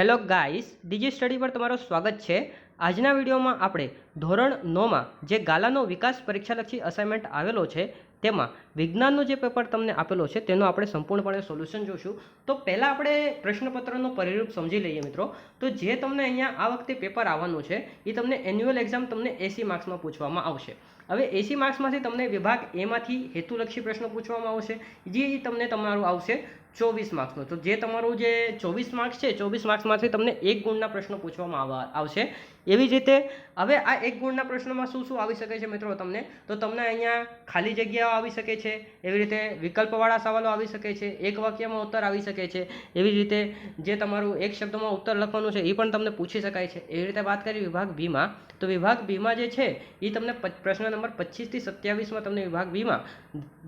Hello guys, DG study પર તમારું સ્વાગત છે। આજના વિડીયોમાં આપણે ધોરણ 9માં જે ગાલાનો વિકાસ પરીક્ષાલક્ષી અસાઇનમેન્ટ આવેલો છે તેમાં વિજ્ઞાનનો જે પેપર તમને આપેલો છે તેનો આપણે સંપૂર્ણપણે સોલ્યુશન જોશું। તો પહેલાં આપણે પ્રશ્નપત્રનું પરિરૂપ સમજી લઈએ મિત્રો। તો જે તમને અહીંયા આ વખતે પેપર આવવાનું છે એ તમને એન્યુઅલ એક્ઝામ તમને 80 માર્ક્સમાં પૂછવામાં આવશે। હવે 80 માર્ક્સમાંથી તમને વિભાગ એમાંથી હેતુલક્ષી પ્રશ્નો પૂછવામાં આવશે, જે તમને તમારું આવશે 24 માર્ક્સનો। તો જે તમારું જે 24 માર્ક્સ છે, 24 માર્ક્સમાંથી તમને 1 ગુણના પ્રશ્નો પૂછવામાં આવશે। એવી જ રીતે હવે આ 1 ગુણના પ્રશ્નોમાં શું શું આવી શકે છે મિત્રો તમને? તો તમને અહીંયા ખાલી જગ્યાઓ આવી શકે છે, એવી રીતે વિકલ્પવાળા સવાલો આવી શકે છે, એક વાક્યમાં ઉત્તર આવી શકે છે, એવી રીતે જે તમારું એક શબ્દમાં ઉત્તર લખવાનું છે એ પણ તમને પૂછી શકાય છે। એવી રીતે વાત કરીએ વિભાગ બીમાં, તો વિભાગ બીમાં જે છે એ તમને પ્રશ્ન નંબર 25 થી 27માં તમને વિભાગ બીમાં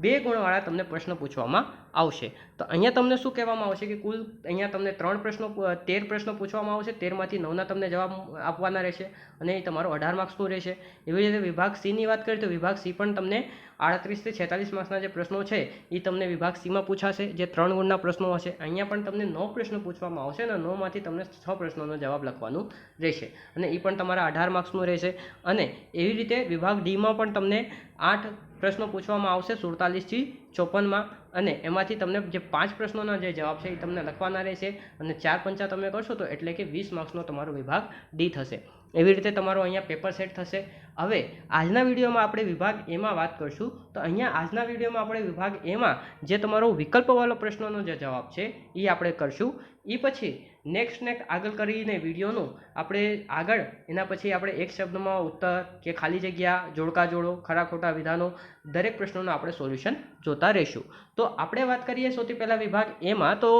2 ગુણવાળા તમને પ્રશ્ન પૂછવામાં આવશે। તો અહીંયા તમને શું કહેવામાં આવશે કે કુલ અહીંયા તમને 13 પ્રશ્નો પૂછવામાં આવશે, 13માંથી 9ના તમને જવાબ આપવાના રહેશે અને એ તમારો 18 માર્ક્સનું રહેશે। એવી રીતે વિભાગ સીની વાત કરીએ તો વિભાગ સી પણ તમને 38 થી 46 માર્ક્સના જે પ્રશ્નો છે એ તમને વિભાગ સીમાં પૂછાશે, જે 3 ગુણના પ્રશ્નો હશે। અહીંયા પણ તમને 9 પ્રશ્નો પૂછવામાં આવશે અને 9માંથી તમને 6 પ્રશ્નોનો જવાબ લખવાનું રહેશે અને એ પણ તમારા 18 માર્ક્સનું રહેશે। અને એવી રીતે વિભાગ ડીમાં પણ તમને 8 પ્રશ્નો પૂછવામાં આવશે 47 થી 54માં, અને એમાંથી તમને જે 5 પ્રશ્નોના જે જવાબ છે એ તમને લખવાના રહેશે અને 4 પંચા તમે કરશો તો એટલે કે 20 માર્ક્સનો તમારો વિભાગ ડી થશે। એવી રીતે તમારો અહીંયા પેપર સેટ થશે। હવે આજના વિડીયોમાં આપણે વિભાગ એમાં વાત કરીશું। તો અહીંયા આજના વિડીયોમાં આપણે વિભાગ એમાં જે તમારો વિકલ્પવાળો પ્રશ્નનો જે જવાબ છે એ આપણે કરશું। એ પછી નેક્સ્ટ આગળ કરીને વિડીયોનું આપણે આગળ એના પછી આપણે એક શબ્દમાં ઉત્તર કે ખાલી જગ્યા, જોડકા જોડો, ખરા ખોટા વિધાનો, દરેક પ્રશ્નોનું આપણે સોલ્યુશન જોતા રહીશું। તો આપણે વાત કરીએ સૌથી પહેલાં વિભાગ એમાં, તો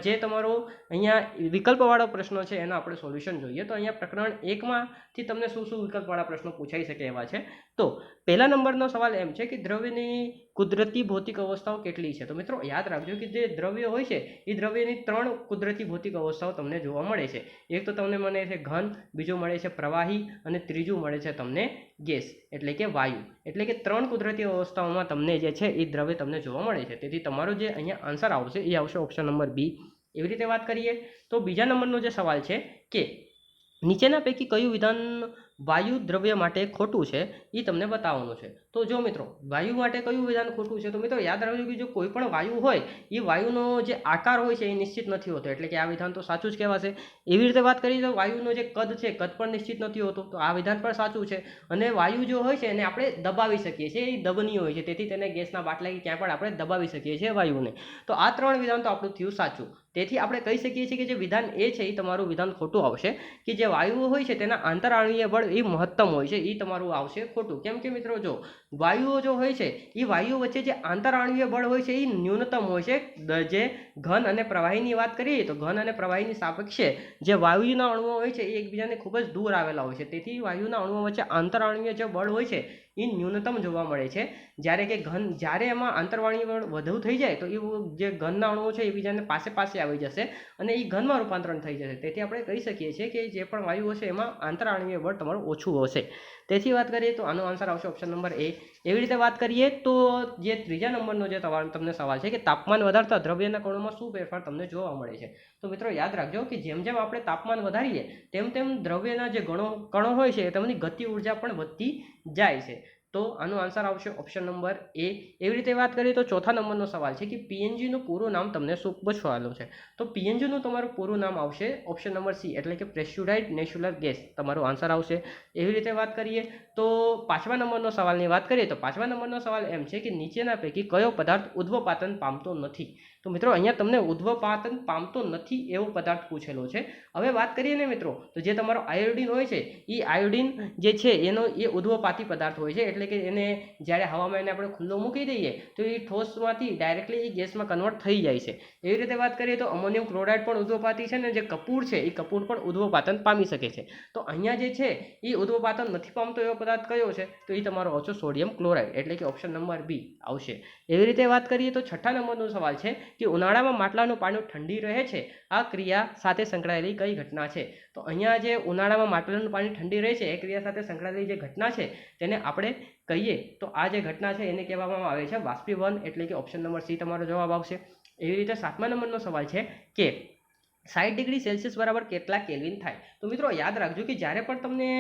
જે તમારો અહીંયા વિકલ્પવાળો પ્રશ્નો છે એનો આપણે સોલ્યુશન જોઈએ। તો અહીંયા પ્રકરણ 1માંથી તમને શું શું વિકલ્પવાળા પ્રશ્નો પૂછાઈ શકે એવા છે। તો પહેલા નંબરનો સવાલ એમ છે કે દ્રવ્યની કુદરતી ભૌતિક અવસ્થાઓ કેટલી છે? તો મિત્રો યાદ રાખજો કે જે દ્રવ્ય હોય છે એ દ્રવ્યની 3 કુદરતી ભૌતિક અવસ્થાઓ તમને જોવા મળે છે। એક તો તમને મળે છે ઘન, બીજું મળે છે પ્રવાહી અને ત્રીજું મળે છે તમને ગેસ એટલે કે વાયુ। એટલે કે 3 કુદરતી અવસ્થાઓમાં તમને જે છે એ દ્રવ્ય તમને જોવા મળે છે। તેથી તમારો જે અહીંયા આન્સર આવશે એ આવશે ઓપ્શન નંબર બી। એવી રીતે વાત કરીએ તો બીજા નંબરનો જે સવાલ છે કે નીચેના પૈકી કયું વિધાન વાયુ દ્રવ્ય માટે ખોટું છે એ તમને બતાવવાનું છે। તો જો મિત્રો વાયુ માટે કયું વિધાન ખોટું છે, તો મિત્રો યાદ રાખજો કે જો કોઈ પણ વાયુ હોય એ વાયુનો જે આકાર હોય છે એ નિશ્ચિત નથી હોતો, એટલે કે આ વિધાન તો સાચું જ કહેવાશે। એવી રીતે વાત કરીએ તો વાયુનો જે કદ છે, કદ પણ નિશ્ચિત નથી હોતો, તો આ વિધાન પણ સાચું છે। અને વાયુ જો હોય છે એને આપણે દબાવી શકીએ છીએ, એ દબનીય હોય છે, તેથી તેને ગેસના બાટલા કે ક્યાં પણ આપણે દબાવી શકીએ છીએ વાયુને। તો આ 3 વિધાન તો આપણું થયું સાચું। તેથી આપણે કહી શકીએ છીએ કે જે વિધાન એ છે એ તમારું વિધાન ખોટું આવશે, કે જે વાયુઓ હોય છે તેના આંતરાણવીય બળ એ મહત્તમ હોય છે, એ તમારું આવશે ખોટું। કેમ કે મિત્રો જો વાયુઓ જો હોય છે એ વાયુઓ વચ્ચે જે આંતરાણવીય બળ હોય છે એ ન્યૂનતમ હોય છે। જે ઘન અને પ્રવાહીની વાત કરીએ તો ઘન અને પ્રવાહીની સાપેક્ષે જે વાયુના અણુઓ હોય છે એ એકબીજાને ખૂબ જ દૂર આવેલા હોય છે, તેથી વાયુના અણુઓ વચ્ચે આંતરાણવીય જે બળ હોય છે એ ન્યૂનતમ જોવા મળે છે। જ્યારે કે જ્યારે એમાં આંતરવાણી બળ વધુ થઈ જાય તો એ જે ઘનના અણુઓ છે એ બીજાને પાસે આવી જશે અને એ ઘનમાં રૂપાંતરણ થઈ જશે। તેથી આપણે કહી શકીએ છીએ કે જે પણ વાયુ હશે એમાં આંતરાણવીય બળ તમારું ઓછું હશે। તેથી વાત કરીએ તો આનો આન્સર આવશે ઓપ્શન નંબર એ। એવી રીતે વાત કરીએ તો જે ત્રીજા નંબરનો જે તમને સવાલ છે કે તાપમાન વધારતા દ્રવ્યના કણોમાં શું ફેરફાર તમને જોવા મળે છે? તો મિત્રો યાદ રાખજો કે જેમ જેમ આપણે તાપમાન વધારીએ તેમ તેમ દ્રવ્યના જે કણો હોય છે તેમની ગતિ ઉર્જા પણ વધતી જાય છે। તો આનો આન્સર આવશે ઓપ્શન નંબર એ। એવી રીતે વાત કરીએ તો ચોથા નંબરનો સવાલ છે કે પીએનજીનું પૂરું નામ તમને શું પૂછવાનું છે? તો પીએનજીનું તમારું પૂરું નામ આવશે ઓપ્શન નંબર સી એટલે કે પ્રેસ્યુરાઇઝ્ડ નેચરલ ગેસ, તમારો આન્સર આવશે। એવી રીતે વાત કરીએ તો 5મા નંબરનો સવાલની વાત કરીએ તો 5મા નંબરનો સવાલ એમ છે કે નીચેના પૈકી કયો પદાર્થ ઉદ્વપાતન પામતો નથી? તો મિત્રો અહીંયા તમને ઉદ્વપાતન પામતો નથી એવો પદાર્થ પૂછેલો છે। હવે વાત કરીએ ને મિત્રો તો જે તમારો આયોડિન હોય છે એ આયોડિન જે છે એનો એ ઉદ્વપાતી પદાર્થ હોય છે, એટલે કે એને જ્યારે હવામાં એને આપણે ખુલ્લો મૂકી દઈએ તો એ ઠોસમાંથી ડાયરેક્ટલી એ ગેસમાં કન્વર્ટ થઈ જાય છે। એવી રીતે વાત કરીએ તો અમોનિયમ ક્લોરાઇડ પણ ઉદ્વપાતી છે ને જે કપૂર છે એ કપૂર પણ ઉદ્વપાતન પામી શકે છે। તો અહીંયા જે છે એ ઉદ્વપાતન નથી પામતો એવો પદાર્થ કયો છે? તો એ તમારો આવશે સોડિયમ ક્લોરાઇડ એટલે કે ઓપ્શન નંબર બી આવશે। એવી રીતે વાત કરીએ તો 6ઠ્ઠા નંબરનો સવાલ છે કે ઉનાળામાં માટલાનું પાણી ઠંડી રહે છે, આ ક્રિયા સાથે સંકળાયેલી કઈ ઘટના છે? તો અહીંયા જે ઉનાળામાં માટલાનું પાણી ઠંડી રહે છે એ ક્રિયા સાથે સંકળાયેલી જે ઘટના છે તેને આપણે કહીએ તો આ જે ઘટના છે એને કહેવામાં આવે છે બાષ્પીભવન એટલે કે ઓપ્શન નંબર સી તમારો જવાબ આવશે। એવી રીતે 7મા નંબરનો સવાલ છે કે 60 ડિગ્રી સેલ્સિયસ બરાબર કેટલા કેલ્વિન થાય? તો મિત્રો યાદ રાખજો કે જ્યારે પણ તમને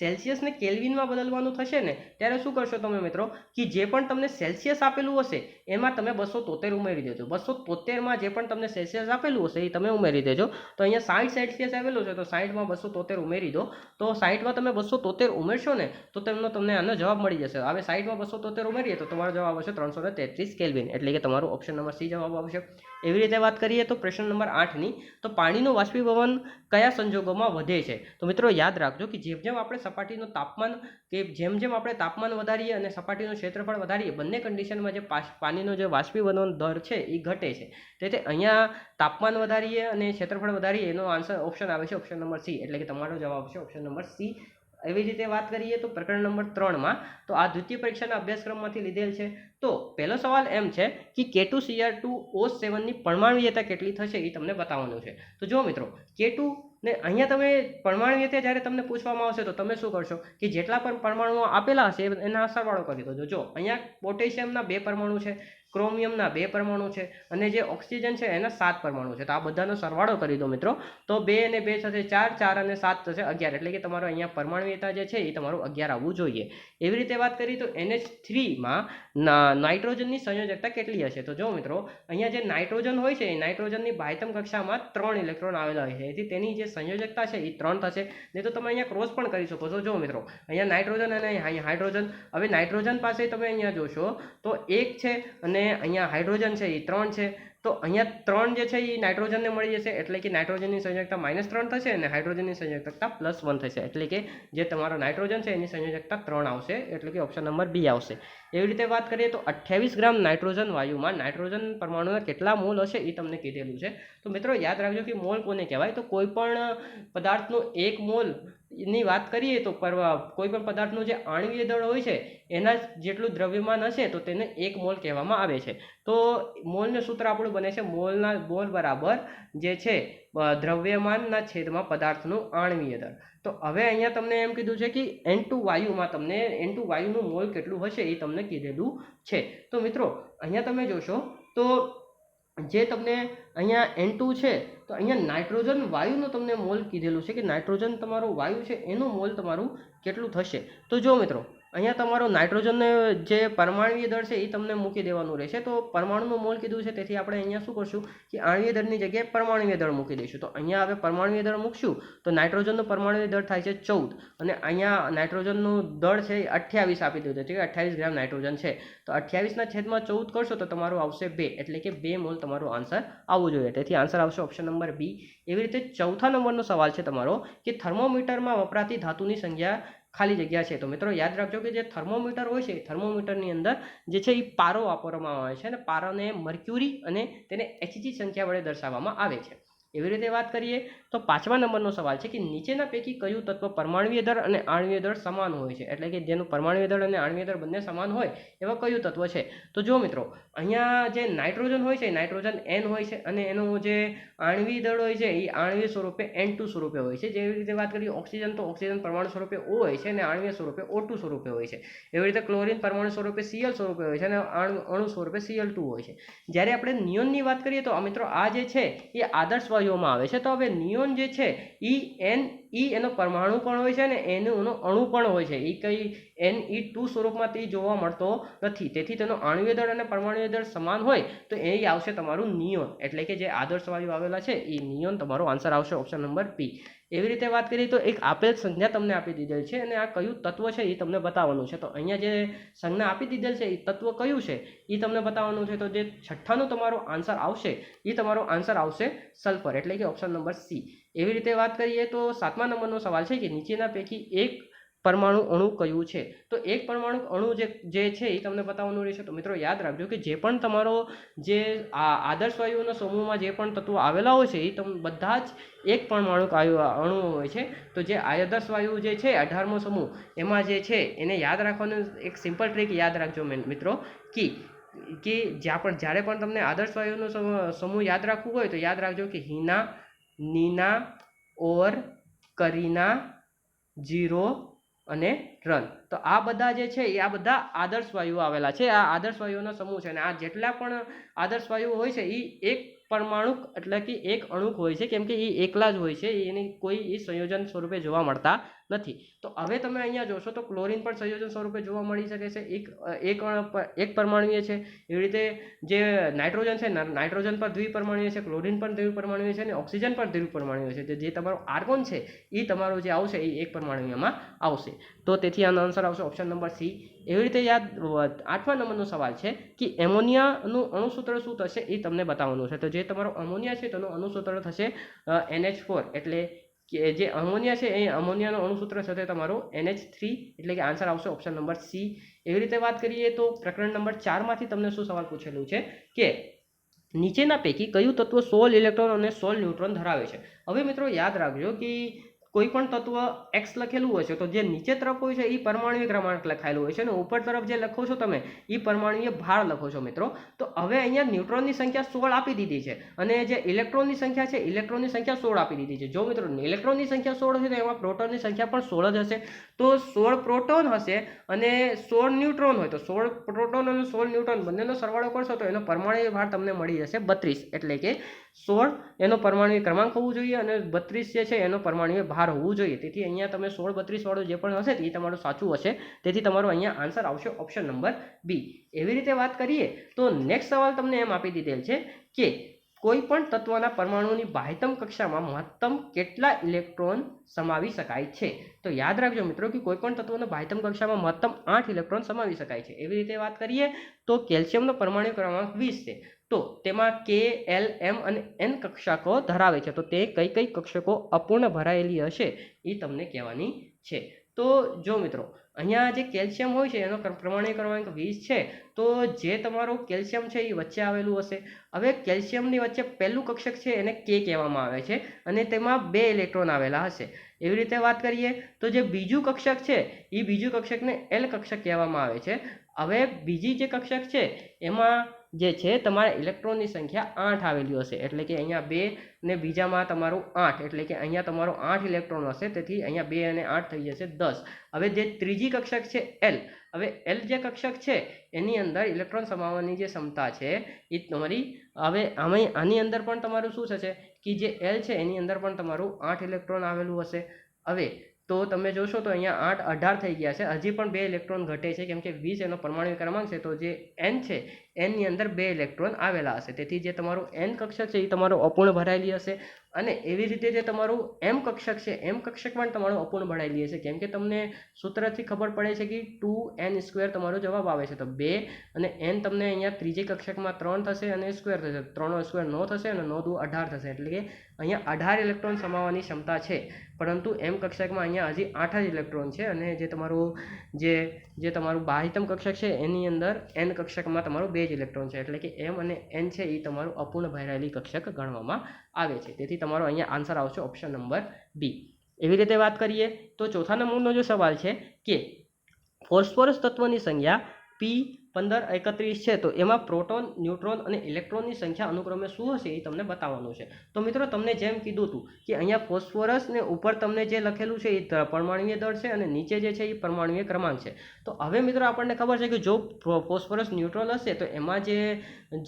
સેલ્સિયસને કેલ્વિનમાં બદલવાનું થશે ને ત્યારે શું કરશો તમે મિત્રો કે જે પણ તમને સેલ્સિયસ આપેલું હશે એમાં તમે 273 ઉમેરી દેજો. 273માં જે પણ તમને સેલ્સિયસ આપેલું હશે એ તમે ઉમેરી દેજો. તો અહીંયા 60 સેલ્સિયસ આવેલું છે તો 60માં 273 ઉમેરી દો. તો 60માં તમે 273 ઉમેરશો ને તો તમને આનો જવાબ મળી જશે. હવે 60માં 273 ઉમેરીએ તો તમારો જવાબ આવશે 333 કેલ્વિન, એટલે કે તમારો ઓપ્શન નંબર સી જવાબ આવશે. એવી રીતે વાત કરીએ તો પ્રશ્ન નંબર 8ની, તો પાણીનું બાષ્પીભવન કયા સંજોગોમાં વધે છે? તો મિત્રો યાદ રાખજો કે જેમ જેમ આપણે સપાટીનું તાપમાન કે જેમ જેમ આપણે તાપમાન વધારીએ અને સપાટીનું ક્ષેત્રફળ વધારીએ બંને કન્ડિશનમાં જે પાણીનો જે બાષ્પીભવન દર છે એ ઘટે છે. તેથી અહીંયા તાપમાન વધારીએ અને ક્ષેત્રફળ વધારીએ એનો આન્સર ઓપ્શન આવે છે ઓપ્શન નંબર સી, એટલે કે તમારો જવાબ છે ઓપ્શન નંબર સી. એવી રીતે વાત કરીએ તો પ્રકરણ નંબર 3માં, તો આ દ્વિતીય પરીક્ષાના અભ્યાસક્રમમાંથી લીધેલ છે. તો પહેલો સવાલ એમ છે કે K2Cr2O7ની પરમાણુયતા કેટલી થશે એ તમને બતાવવાનું છે. તો જો મિત્રો K2 ને અહીંયા તમે પરમાણુયતા જ્યારે તમને પૂછવામાં આવશે તો તમે શું કરશો કે જેટલા પણ પરમાણુઓ આપેલા હશે એના સરવાળો કરી દો. જો અહીંયા પોટેશિયમના 2 પરમાણુ છે, ક્રોમિયમના 2 પરમાણુ છે અને જે ઓક્સિજન છે એના 7 પરમાણુ છે. તો આ બધાનો સરવાળો કરી દો મિત્રો. તો 2 અને 2 થશે 4, 4 અને 7 થશે 11, એટલે કે તમારો અહીંયા પરમાણુયતા જે છે એ તમારું 11 આવવું જોઈએ. એવી રીતે વાત કરીએ તો NH3માં નાઇટ્રોજનની સંયોજકતા કેટલી હશે? તો જો મિત્રો અહીંયા જે નાઇટ્રોજન હોય છે એ નાઇટ્રોજનની બાહ્યતમ કક્ષામાં 3 ઇલેક્ટ્રોન આવેલા હોય છે, તેથી તેની જે સંયોજકતા છે એ 3 થશે. નહીં તો તમે અહીંયા ક્રોસ પણ કરી શકો છો. જો મિત્રો અહીંયા નાઇટ્રોજન અને અહીંયા હાઇડ્રોજન, હવે નાઇટ્રોજન પાસે તમે અહીંયા જોશો તો 1 છે અને અહીંયા હાઇડ્રોજન છે એ 3 છે. તો અહીંયા 3 જે છે એ નાઇટ્રોજનને મળી જશે, એટલે કે નાઇટ્રોજનની સંયોજકતા -3 થશે અને હાઇડ્રોજનની સંયોજકતા +1 થશે, એટલે કે જે તમારો નાઇટ્રોજન છે એની સંયોજકતા 3 આવશે, એટલે કે ઓપ્શન નંબર બી આવશે. એવી રીતે વાત કરીએ તો 28 ગ્રામ નાઇટ્રોજન વાયુમાં નાઇટ્રોજન પરમાણુના કેટલા મોલ હશે એ તમને કીધેલું છે. તો મિત્રો યાદ રાખજો કે મોલ કોને કહેવાય? તો કોઈ પણ પદાર્થનું 1 મોલ ની વાત કરીએ તો કોઈ પણ પદાર્થનું જે આણ્વીય દળ હોય છે એના જેટલું દ્રવ્યમાન હશે તો તેને 1 મોલ કહેવામાં આવે છે. તો મોલનું સૂત્ર આપણું બને છે મોલ બરાબર જે છે દ્રવ્યમાનના છેદમાં પદાર્થનું આણ્વીય દળ. તો હવે અહીંયા તમને એમ કીધું છે કે N2 વાયુમાં તમને N2 વાયુનું મોલ કેટલું હશે એ તમને કીધેલું છે. તો મિત્રો અહીંયા તમે જોશો તો જે તમને અહીંયા N2 છે તો અહીંયા નાઇટ્રોજન વાયુનું તમને મોલ કીધેલું છે કે નાઇટ્રોજન તમારું વાયુ છે એનું મોલ તમારું કેટલું થશે. તો જો મિત્રો અહીંયા તમારો નાઇટ્રોજનને જે પરમાણુય દળ છે એ તમને મૂકી દેવાનું રહેશે. તો પરમાણુનું મોલ કીધું છે તેથી આપણે અહીંયા શું કરશું કે આણ્વીય દળની જગ્યાએ પરમાણુય દળ મૂકી દઈશું. તો અહીંયા હવે પરમાણુય દળ મૂકશું તો નાઇટ્રોજનનું પરમાણુય દળ થાય છે 14 અને અહીંયા નાઇટ્રોજનનું દળ છે 28 આપી દીધું છે કે 28 ગ્રામ નાઇટ્રોજન છે. તો 28ના છેદમાં 14 કરશો તો તમારું આવશે 2, એટલે કે 2 મોલ તમારો આન્સર આવવું જોઈએ. તેથી આન્સર આવશે ઓપ્શન નંબર બી. એવી રીતે ચોથા નંબરનો સવાલ છે તમારો કે થર્મોમીટરમાં વપરાતી ધાતુની સંખ્યા ખાલી જગ્યા છે. તો મિત્રો યાદ રાખજો કે જે થર્મોમીટર હોય છે થર્મોમીટરની અંદર જે છે એ પારો વાપરવામાં આવે છે અને પારાને મર્ક્યુરી અને તેને Hg સંખ્યા વડે દર્શાવવામાં આવે છે. એવી રીતે વાત કરીએ તો 5મા નંબરનો સવાલ છે કે નીચેના પૈકી કયું તત્વ પરમાણુય દળ અને આણ્વીય દળ સમાન હોય છે? એટલે કે જેનું પરમાણુય દળ અને આણ્વીય દળ બંને સમાન હોય એવા કયું તત્વ છે? તો જો મિત્રો અહીંયા જે નાઇટ્રોજન હોય છે નાઇટ્રોજન N હોય છે અને એનું જે આણ્વીય દળ હોય છે એ આણ્વીય સ્વરૂપે N2 સ્વરૂપે હોય છે. જેવી રીતે વાત કરીએ ઓક્સિજન તો ઓક્સિજન પરમાણુ સ્વરૂપે O હોય છે અને આણ્વીય સ્વરૂપે O2 સ્વરૂપે હોય છે. એવી રીતે ક્લોરીન પરમાણુ સ્વરૂપે Cl સ્વરૂપે હોય છે અને અણુ સ્વરૂપે Cl2 હોય છે. જ્યારે આપણે નિયોનની વાત કરીએ તો મિત્રો આ જે છે એ આદર્શ વાયુઓમાં આવે છે. તો હવે નિયોન જે છે એનો પરમાણુ પણ હોય છે અને એનો અણુ પણ હોય છે. એ કઈ Ne2 સ્વરૂપમાં તે જોવા મળતો નથી, તેથી તેનો આણ્વીય દળ અને પરમાણુય દળ સમાન હોય તો એ આવશે તમારું નિયોન, એટલે કે જે આદર્શ વાયુ આવેલા છે એ નિયોન તમારો આન્સર આવશે ઓપ્શન નંબર બી. એવી રીતે વાત કરીએ તો એક આપેલ સંજ્ઞા તમને આપી દીધેલ છે અને આ કયું તત્વ છે એ તમને બતાવવાનું છે. તો અહીંયા જે સંજ્ઞા આપી દીધેલ છે એ તત્વ કયું છે એ તમને બતાવવાનું છે. તો જે છઠ્ઠાનો તમારો આન્સર આવશે એ તમારો આન્સર આવશે સલ્ફર, એટલે કે ઓપ્શન નંબર સી. એવી રીતે વાત કરીએ તો 7મા નંબરનો સવાલ છે કે નીચેના પૈકી એક પરમાણુ અણુ કયું છે? તો એક પરમાણુ અણુ જે છે એ તમને બતાવવાનું રહેશે. તો મિત્રો યાદ રાખજો કે જે પણ તમારો જે આદર્શ વાયુઓના સમૂહમાં જે પણ તત્વો આવેલા હોય છે એ બધા જ એક પરમાણુ અણુ હોય છે. તો જે આદર્શ વાયુ જે છે 18મો સમૂહ એમાં જે છે એને યાદ રાખવાનું એક સિમ્પલ ટ્રીક યાદ રાખજો મિત્રો કે જ્યારે પણ તમને આદર્શ વાયુનો સમૂહ યાદ રાખવું હોય તો યાદ રાખજો કે હિના, નીના, ઓર, કરીના, જીરો અને રન. તો આ બધા જે છે એ આ બધા આદર્શ વાયુઓ આવેલા છે. આ આદર્શ વાયુઓનો સમૂહ છે અને આ જેટલા પણ આદર્શ વાયુઓ હોય છે એ એક પરમાણુ એટલે કે એક અણુક હોય છે, કેમ કે એ એકલા જ હોય છે, એની કોઈ એ સંયોજન સ્વરૂપે જોવા મળતા નથી. તો હવે તમે અહીંયા જોશો તો ક્લોરીન પણ સંયોજન સ્વરૂપે જોવા મળી શકે છે, એક પરમાણુય છે. એવી રીતે જે નાઇટ્રોજન છે, નાઇટ્રોજન પર દ્વિપરમાણુય છે, ક્લોરીન પણ દ્વિપરમાણુય છે અને ઓક્સિજન પણ દ્વિપરમાણુય છે. જે તમારો આર્ગોન છે એ તમારો જે આવશે એ એક પરમાણુયમાં આવશે. તો તેથી આનો આન્સર આવશે ઓપ્શન નંબર સી. એવી રીતે યાદ 8મા નંબરનો સવાલ છે કે એમોનિયાનું અણુસૂત્ર શું થશે એ તમને બતાવવાનું છે. તો જે તમારો અમોનિયા છે તેનું અણુસૂત્ર થશે NH4, એટલે કે જે અમોનિયા છે એ અમોનિયાનું અણુસૂત્ર સાથે તમારું NH3, એટલે કે આન્સર આવશે ઓપ્શન નંબર સી. એવી રીતે વાત કરીએ તો પ્રકરણ નંબર 4માંથી તમને શું સવાલ પૂછેલું છે કે નીચેના પૈકી કયું તત્વ 16 ઇલેક્ટ્રોન અને 16 ન્યુટ્રોન ધરાવે છે. હવે મિત્રો યાદ રાખજો કે કોઈ પણ તત્વ X લખેલું હોય છે તો જે નીચે તરફ હોય છે એ પરમાણુય ક્રમાંક લખાયેલું હોય છે અને ઉપર તરફ જે લખો છો તમે એ પરમાણુય ભાર લખો છો મિત્રો. તો હવે અહીંયા ન્યુટ્રોનની સંખ્યા 16 આપી દીધી છે અને જે ઇલેક્ટ્રોનની સંખ્યા છે ઇલેક્ટ્રોનની સંખ્યા 16 આપી દીધી છે. જો મિત્રો ઇલેક્ટ્રોનની સંખ્યા 16 છે તો એમાં પ્રોટોનની સંખ્યા પણ 16 જ હશે. તો 16 પ્રોટોન હશે અને 16 ન્યુટ્રોન હોય તો 16 પ્રોટોન અને 16 ન્યુટ્રોન બંનેનો સરવાળો કરશો તો એનો પરમાણુય ભાર તમને મળી જશે 32, એટલે કે 16 એનો પરમાણુય ક્રમાંક હોવું જોઈએ અને 32 જે છે એનો પરમાણુય ભાર હોવું જોઈએ. તેથી અહીંયા તમે 16 32 વાળું જે પણ હશે એ તમારું સાચું હશે. તેથી તમારો અહીંયા આન્સર આવશે ઓપ્શન નંબર બી. એવી રીતે વાત કરીએ તો નેક્સ્ટ સવાલ તમને એમ આપી દીધેલ છે કે કોઈ પણ તત્વના પરમાણુની બાહ્યતમ કક્ષામાં મહત્તમ કેટલા ઇલેક્ટ્રોન સમાવી શકાય છે. તો યાદ રાખજો મિત્રો કે કોઈ પણ તત્વના બાહ્યતમ કક્ષામાં મહત્તમ 8 ઇલેક્ટ્રોન સમાવી શકાય છે. એવી રીતે વાત કરીએ તો કેલ્શિયમનો પરમાણુ ક્રમાંક 20 છે. તો તેમાં K, L, M અને N કક્ષકો ધરાવે છે. તો તે કઈ કઈ કક્ષકો અપૂર્ણ ભરાયેલી હશે એ તમને કહેવાની છે. તો જો મિત્રો અહીંયા જે કેલ્શિયમ હોય છે એનો પરમાણુ ક્રમાંક 20 છે. તો જે તમારું કેલ્શિયમ છે એ વચ્ચે આવેલું હશે. હવે કેલ્શિયમની વચ્ચે પહેલું કક્ષક છે એને K કહેવામાં આવે છે અને તેમાં 2 ઇલેક્ટ્રોન આવેલા હશે. એવી રીતે વાત કરીએ તો જે બીજું કક્ષક છે એ બીજું કક્ષકને L કક્ષક કહેવામાં આવે છે. હવે બીજી જે કક્ષક છે એમાં જે છે તમારા ઇલેક્ટ્રોનની સંખ્યા 8 આવેલી હશે, એટલે કે અહીંયા 2 ને બીજામાં તમારું 8, એટલે કે અહીંયા તમારો 8 ઇલેક્ટ્રોન હશે. તેથી અહીંયા 2 અને 8 થઈ જશે 10. હવે જે ત્રીજી કક્ષક છે L, હવે L જે કક્ષક છે એની અંદર ઇલેક્ટ્રોન સમાવવાની જે ક્ષમતા છે એ તમારી હવે આની અંદર પણ તમારું શું થશે કે જે L છે એની અંદર પણ તમારું 8 ઇલેક્ટ્રોન આવેલું હશે. હવે તો તમે જોશો તો અહીંયા 8 18 થઈ ગયા છે. હજી પણ 2 ઇલેક્ટ્રોન ઘટે છે કેમ કે 20 એનો પરમાણુ ક્રમાંક છે. તો જે N છે એની અંદર 2 ઇલેક્ટ્રોન આવેલા હશે. તેથી જે તમારું N કક્ષક છે એ તમારું અપૂર્ણ ભરાયેલી હશે. અને એવી રીતે જે તમારું M કક્ષક છે M કક્ષક પણ તમારું અપૂર્ણ ભરાયેલી હશે, કેમ કે તમને સૂત્રથી ખબર પડે છે કે 2n² તમારો જવાબ આવે છે. તો 2 અને n તમને અહીંયા ત્રીજી કક્ષકમાં 3 થશે અને સ્ક્વેર થશે. 3 નો 9 થશે અને 9 દુ 18 થશે, એટલે કે અહીંયા 18 ઇલેક્ટ્રોન સમાવવાની ક્ષમતા છે. પરંતુ M કક્ષકમાં અહીંયા હજી 8 જ ઇલેક્ટ્રોન છે અને જે તમારું જે તમારું બાહ્યતમ કક્ષક છે એની અંદર N કક્ષકમાં તમારું 2 જ ઇલેક્ટ્રોન છે, એટલે કે M અને N છે એ તમારું અપૂર્ણ ભરાયેલી કક્ષક ગણવામાં આવે છે. તેથી તમારો અહીંયા આન્સર આવશે ઓપ્શન નંબર બી. એવી રીતે વાત કરીએ તો ચોથા નંબરનો જે સવાલ છે કે ફોસ્ફરસ તત્વની સંખ્યા P15 31 છે. તો એમાં પ્રોટોન, ન્યુટ્રોન અને ઇલેક્ટ્રોનની સંખ્યા અનુક્રમે શું હશે એ તમને બતાવવાનું છે. તો મિત્રો તમને જેમ કીધું હતું કે અહીંયા ફોસ્ફરસ ને ઉપર તમને જે લખેલું છે એ પરમાણુય દળ છે અને નીચે જે છે એ પરમાણુય ક્રમાંક છે. તો હવે મિત્રો આપણને ખબર છે કે જો ફોસ્ફરસ ન્યુટ્રલ હશે તો એમાં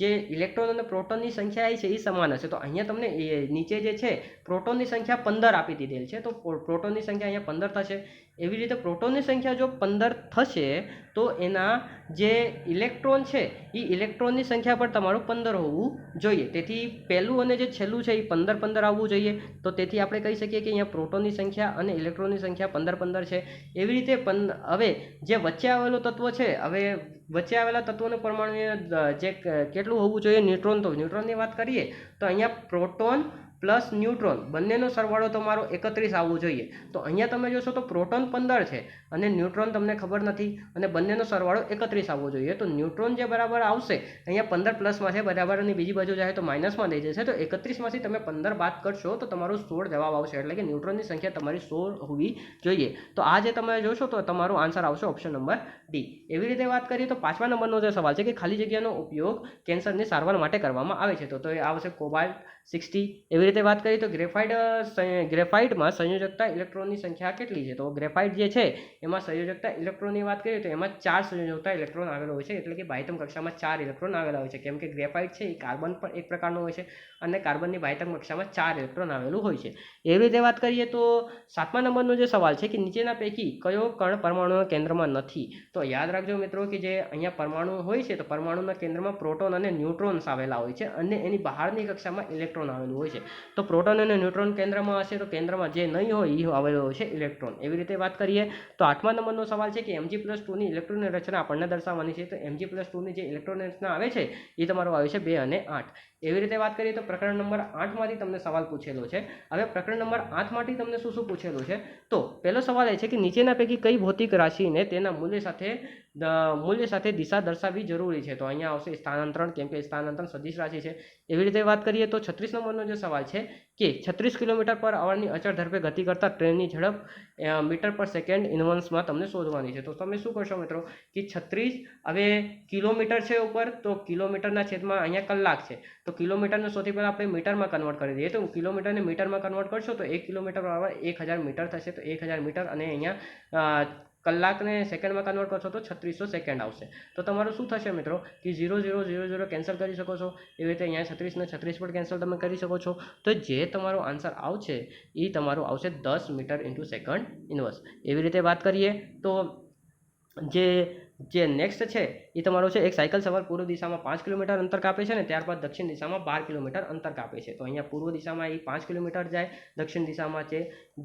જે ઇલેક્ટ્રોન અને પ્રોટોનની સંખ્યા છે એ સમાન હશે. તો અહીંયા તમને નીચે જે છે પ્રોટોનની સંખ્યા 15 આપી દીધેલ છે. તો પ્રોટોનની સંખ્યા અહીંયા 15 થશે. એવી રીતે પ્રોટોનની સંખ્યા જો 15 થશે તો એના જે ઇલેક્ટ્રોન છે એ ઇલેક્ટ્રોનની સંખ્યા પર તમારું 15 હોવું જોઈએ. તેથી પહેલું અને જે છેલ્લું છે એ 15 15 આવવું જોઈએ. તો તેથી આપણે કહી શકીએ કે અહીંયા પ્રોટોનની સંખ્યા અને ઇલેક્ટ્રોનની સંખ્યા 15 15 છે. એવી રીતે હવે જે વચ્ચે આવેલો તત્વ છે, હવે વચ્ચે આવેલા તત્વોનું પરમાણુ જે કેટલું હોવું જોઈએ ન્યુટ્રોન, તો ન્યુટ્રોનની વાત કરીએ તો અહીંયા પ્રોટોન પ્લસ ન્યુટ્રોન બંનેનો સરવાળો તમારો 31 આવવો જોઈએ. તો અહીંયા તમે જોશો તો પ્રોટોન 15 છે અને ન્યુટ્રોન તમને ખબર નથી અને બંનેનો સરવાળો 31 આવવો જોઈએ. તો ન્યુટ્રોન જે બરાબર આવશે અહીંયા 15 પ્લસમાં છે બરાબર અને બીજી બાજુ જાય તો માઇનસમાં થઈ જશે. તો 31માંથી તમે 15 બાદ કરશો તો તમારું 16 જવાબ આવશે, એટલે કે ન્યુટ્રોનની સંખ્યા તમારી 16 હોવી જોઈએ. તો આ જે તમે જોશો તો તમારો આન્સર આવશે ઓપ્શન નંબર ડી. એવી રીતે વાત કરીએ તો 5મા નંબરનો જે સવાલ છે કે ખાલી જગ્યાનો ઉપયોગ કેન્સરની સારવાર માટે કરવામાં આવે છે. તો એ આવશે કોબાલ્ટ 60. એવી રીતે રીતે વાત કરીએ તો ગ્રેફાઇટમાં સંયોજકતા ઇલેક્ટ્રોનની સંખ્યા કેટલી છે? તો ગ્રેફાઇટ જે છે એમાં સંયોજકતા ઇલેક્ટ્રોનની વાત કરીએ તો એમાં 4 સંયોજકતા ઇલેક્ટ્રોન આવેલો હોય છે, એટલે કે બાહ્યતમ કક્ષામાં 4 ઇલેક્ટ્રોન આવેલા હોય છે, કેમ કે ગ્રેફાઇટ છે એ કાર્બન પણ એક પ્રકારનો હોય છે અને કાર્બનની બાહ્યતમ કક્ષામાં 4 ઇલેક્ટ્રોન આવેલું હોય છે. એવી રીતે વાત કરીએ તો 7મા નંબરનો જે સવાલ છે કે નીચેના પૈકી કયો કણ પરમાણુના કેન્દ્રમાં નથી? તો યાદ રાખજો મિત્રો કે જે અહીંયા પરમાણુ હોય છે તો પરમાણુના કેન્દ્રમાં પ્રોટોન અને ન્યુટ્રોન્સ આવેલા હોય છે અને એની બહારની કક્ષામાં ઇલેક્ટ્રોન આવેલું હોય છે. તો પ્રોટોન અને ન્યુટ્રોન કેન્દ્રમાં હશે તો કેન્દ્રમાં જે નહીં હોય એ આવેલો હોય છે ઇલેક્ટ્રોન. એવી રીતે વાત કરીએ તો 8મા નંબરનો સવાલ છે કે Mg+2ની ઇલેક્ટ્રોનની રચના આપણને દર્શાવવાની છે. તો Mg+2ની જે ઇલેક્ટ્રોનની રચના આવે છે એ તમારો આવે છે 2 અને 8. એવી રીતે વાત કરીએ તો પ્રકરણ નંબર 8 માંથી તમને સવાલ પૂછેલો છે. હવે પ્રકરણ નંબર 8 માંથી તમને શું પૂછેલું છે? તો પહેલો સવાલ એ છે કે નીચેના પૈકી કઈ ભૌતિક રાશિને તેના મૂલ્ય સાથે દિશા દર્શાવવી જરૂરી છે? તો અહીંયા આવશે સ્થાનાંતરણ, કેમ કે સ્થાનાંતરણ સદિશ રાશિ છે. એવી રીતે વાત કરીએ તો 36 નંબરનો જે સવાલ છે કે 36 કિલોમીટર પર અવરની અચળ ઝડપે ગતિ કરતા ટ્રેનની ઝડપ મીટર પર સેકન્ડ ઇન્વર્સમાં તમને શોધવાની છે. તો તમે શું કરશો મિત્રો કે 36 હવે કિલોમીટર છે ઉપર, તો કિલોમીટરના છેદમાં અહીંયા કલાક છે, તો કિલોમીટરને સૌથી પહેલાં આપણે મીટરમાં કન્વર્ટ કરી દઈએ. તો કિલોમીટરને મીટરમાં કન્વર્ટ કરશો તો 1 કિલોમીટર બરાબર 1000 મીટર થશે. તો 1000 મીટર અને અહીંયા કલાકને સેકન્ડમાં કન્વર્ટ કરશો તો 3600 સેકન્ડ આવશે. તો તમારું શું થશે મિત્રો કે 0 0 0 0 કેન્સલ કરી શકો છો. એવી રીતે અહીંયા 36 ને 36 પણ કેન્સલ તમે કરી શકો છો. તો જે તમારો આન્સર આવશે એ તમારું આવશે 10 મીટર ઇન્ટુ સેકન્ડ ઇન્વર્સ. એવી રીતે વાત કરીએ તો જે નેક્સ્ટ છે એ તમારો છે એક સાયકલ સવાર પૂર્વ દિશામાં 5 કિલોમીટર અંતર કાપે છે ને ત્યારબાદ દક્ષિણ દિશામાં 12 કિલોમીટર અંતર કાપે છે. તો અહીંયા પૂર્વ દિશામાં એ 5 કિલોમીટર જાય, દક્ષિણ દિશામાં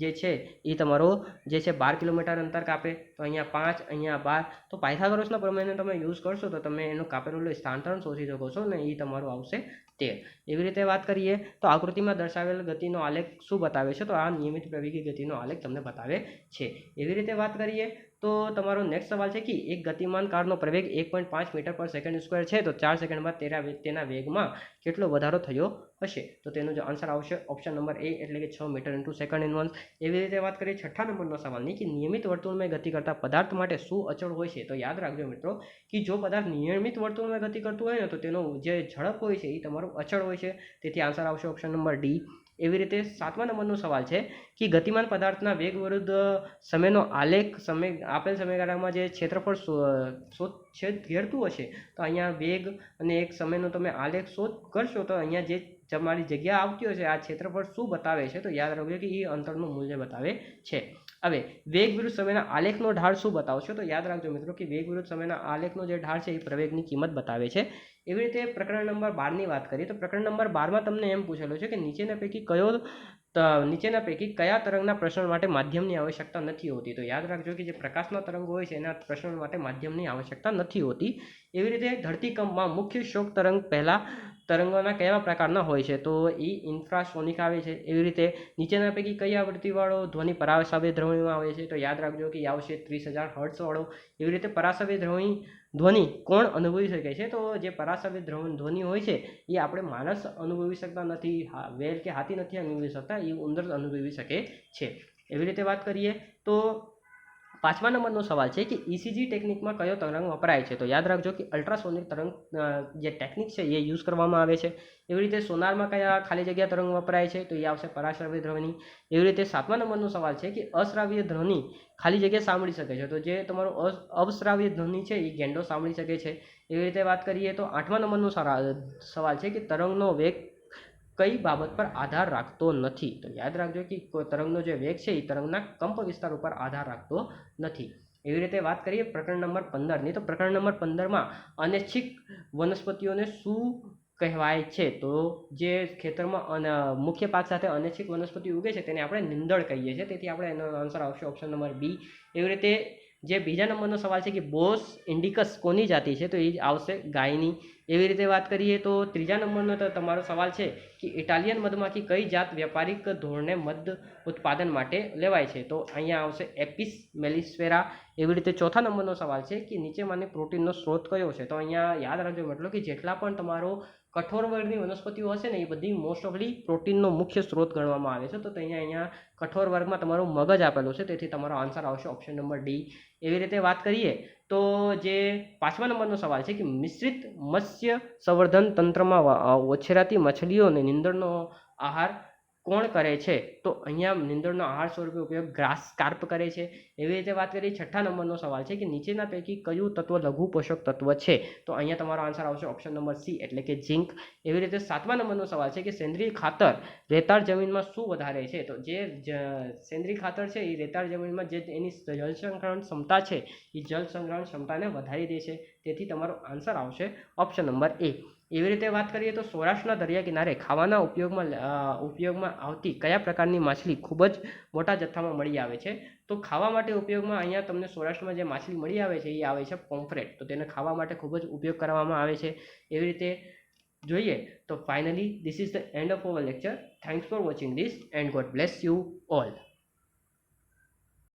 જે છે એ તમારો જે છે 12 કિલોમીટર અંતર કાપે. તો અહીંયા 5, અહીંયા 12. તો પાયથાગોરસના પ્રમેયને તમે યુઝ કરશો તો તમે એનું કાપેલું સ્થાનાંતરણ શોધી શકો છો ને એ તમારું આવશે 13. એવી રીતે વાત કરીએ તો આકૃતિમાં દર્શાવેલ ગતિનો આલેખ શું બતાવે છે? તો આ નિયમિત પ્રવેગી ગતિનો આલેખ તમને બતાવે છે. એવી રીતે વાત કરીએ તો તમારો નેક્સ્ટ સવાલ છે કે એક ગતિમાન કારનો પ્રવેગ 1.5 મીટર પર સેકન્ડ સ્ક્વેર છે, તો 4 સેકન્ડમાં તેના વેગમાં કેટલો વધારો થયો હશે? તો તેનો જે આન્સર આવશે ઓપ્શન નંબર A એટલે કે 6 મીટર ઇન્ટુ સેકન્ડ ઇન્વર્સ. એવી રીતે વાત કરીએ 6ઠ્ઠા નંબરનો સવાલની કે નિયમિત વર્તુળમાં ગતિ કરતા પદાર્થ માટે શું અચળ હોય છે? તો યાદ રાખજો મિત્રો કે જો પદાર્થ નિયમિત વર્તુળમાં ગતિ કરતું હોય ને તો તેનો જે ઝડપ હોય છે એ તમારું અચળ હોય છે. તેથી આન્સર આવશે ઓપ્શન નંબર D. એવી રીતે 7મા નંબરનો સવાલ છે કે ગતિમાન પદાર્થના વેગ વિરુદ્ધ સમયનો આલેખ આપેલ સમયગાળામાં જે ક્ષેત્રફળ ઘેરતું હશે તો અહીંયા વેગ અને એક સમયનો તમે આલેખ શોધ કરશો તો અહીંયા જે તમારી જગ્યા આવતી હશે આ ક્ષેત્રફળ શું બતાવે છે? તો યાદ રાખજો કે એ અંતરનું મૂલ્ય બતાવે છે. હવે વેગ વિરુદ્ધ સમયના આલેખનો ઢાળ શું બતાવશો? તો યાદ રાખજો મિત્રો કે વેગ વિરુદ્ધ સમયના આલેખનો જે ઢાળ છે એ પ્રવેગની કિંમત બતાવે છે. એવી રીતે પ્રકરણ નંબર 12ની વાત કરીએ તો પ્રકરણ નંબર 12માં તમને એમ પૂછેલું છે કે નીચેના પૈકી કયા તરંગના પ્રસરણ માટે માધ્યમની આવશ્યકતા નથી હોતી? તો યાદ રાખજો કે જે પ્રકાશના તરંગો હોય છે એના પ્રસરણ માટે માધ્યમની આવશ્યકતા નથી હોતી. એવી રીતે ધરતીકંપમાં મુખ્ય શોક તરંગ પહેલા તરંગોના કયા પ્રકારના હોય છે? તો એ ઇન્ફ્રાસોનિક આવે છે. એવી રીતે નીચેના પૈકી કઈ આવૃત્તિવાળો ધ્વનિ પરાવસાવ્ય ધ્વનિમાં આવે છે? તો યાદ રાખજો કે આવશે 30,000 હર્ટ્ઝ વાળો. એવી રીતે પરાવસાવ્ય ધ્વનિ કોણ અનુભવી શકે છે? તો જે પરાવસાવ્ય ધ્વનિ હોય છે એ આપણે માણસ અનુભવી શકતા નથી, વેલ કે હાથી નથી અનુભવી શકતા, એ ઉંદર અનુભવી શકે છે. એવી રીતે વાત કરીએ તો 5મા નંબરનો સવાલ છે કે ECG ટેકનિકમાં કયો તરંગ વપરાય છે? તો યાદ રાખજો કે અલ્ટ્રાસોનિક તરંગ જે ટેકનિક છે એ યુઝ કરવામાં આવે છે. એવી રીતે સોનારમાં કયા ખાલી જગ્યા તરંગ વપરાય છે? તો એ આવશે પરાશ્રાવ્ય ધ્વનિ. એવી રીતે 7મા નંબરનો સવાલ છે કે અશ્રાવ્ય ધ્વનિ ખાલી જગ્યા સાંભળી શકે છે? તો જે તમારો અશ્રાવ્ય ધ્વનિ છે એ ગેંડો સાંભળી શકે છે. એવી રીતે વાત કરીએ તો 8મા નંબરનો સવાલ છે કે તરંગનો વેગ કઈ બાબત પર આધાર રાખતો નથી? તો યાદ રાખજો કે તરંગનો જે વેગ છે એ તરંગના કંપ વિસ્તાર ઉપર આધાર રાખતો નથી. એવી રીતે વાત કરીએ પ્રકરણ નંબર 15ની તો પ્રકરણ નંબર 15માં અનૈચ્છિક વનસ્પતિઓને શું કહેવાય છે? તો જે ખેતરમાં મુખ્ય પાક સાથે અનૈચ્છિક વનસ્પતિ ઉગે છે તેને આપણે નિંદણ કહીએ છીએ. તેથી આપણે એનો આન્સર આવશે ઓપ્શન નંબર B. એવી રીતે જે બીજા નંબરનો સવાલ છે કે બોસ ઇન્ડિકસ કોની જાતિ છે? તો એ આવશે ગાયની. એવી રીતે વાત કરીએ તો ત્રીજા નંબરનો તો તમારો સવાલ છે કે ઇટાલિયન મધમાખી કઈ જાત વ્યાપારિક ધોરણે મધ ઉત્પાદન માટે લેવાય છે? તો અહીંયા આવશે એપિસ મેલિસફેરા. એવી રીતે ચોથા નંબરનો સવાલ છે કે નીચેમાંની પ્રોટીનનો સ્ત્રોત કયો છે? તો અહીંયા યાદ રાખજો મતલબ કે જેટલા પણ તમારો કઠોર વર્ગની વનસ્પતિઓ હશે ને એ બધી મોસ્ટ ઓફલી પ્રોટીનનો મુખ્ય સ્ત્રોત ગણવામાં આવે છે. તો અહીંયા કઠોર વર્ગમાં તમારું મગજ આપેલું છે, તેથી તમારો આન્સર આવશે ઓપ્શન નંબર D. એવી રીતે વાત કરીએ તો જે 5મા નંબરનો સવાલ છે કે મિશ્રિત મત્સ્ય સંવર્ધન તંત્રમાં ઓછેરાતી મછલીઓને નીંદણનો આહાર કોણ કરે છે? તો અહીંયા નીંદણનો આહાર સ્વરૂપે ઉપયોગ ગ્રાસ કાર્પ કરે છે. એવી રીતે વાત કરીએ 6થા નંબરનો સવાલ છે કે નીચેના પૈકી કયું તત્વ લઘુ પોષક તત્વ છે? તો અહીંયા તમારો આન્સર આવશે ઓપ્શન નંબર સી એટલે કે ઝીંક. એવી રીતે 7મા નંબરનો સવાલ છે કે સેન્દ્રિય ખાતર રેતાળ જમીનમાં શું વધારે છે? તો જે સેન્દ્રિય ખાતર છે એ રેતાળ જમીનમાં જે એની જળ સંગ્રહણ ક્ષમતા છે એ જળ સંગ્રહણ ક્ષમતાને વધારી દે છે. તેથી તમારો આન્સર આવશે ઓપ્શન નંબર એ. એવી રીતે વાત કરીએ તો સૌરાષ્ટ્રના દરિયા કિનારે ખાવાના ઉપયોગમાં આવતી કયા પ્રકારની માછલી ખૂબ જ મોટા જથ્થામાં મળી આવે છે? તો ખાવા માટે ઉપયોગમાં અહીંયા તમને સૌરાષ્ટ્રમાં જે માછલી મળી આવે છે એ આવે છે પોમ્ફ્રેટ. તો તેને ખાવા માટે ખૂબ જ ઉપયોગ કરવામાં આવે છે. એવી રીતે જોઈએ તો finally this is the end of our lecture. Thanks for watching this and God bless you all.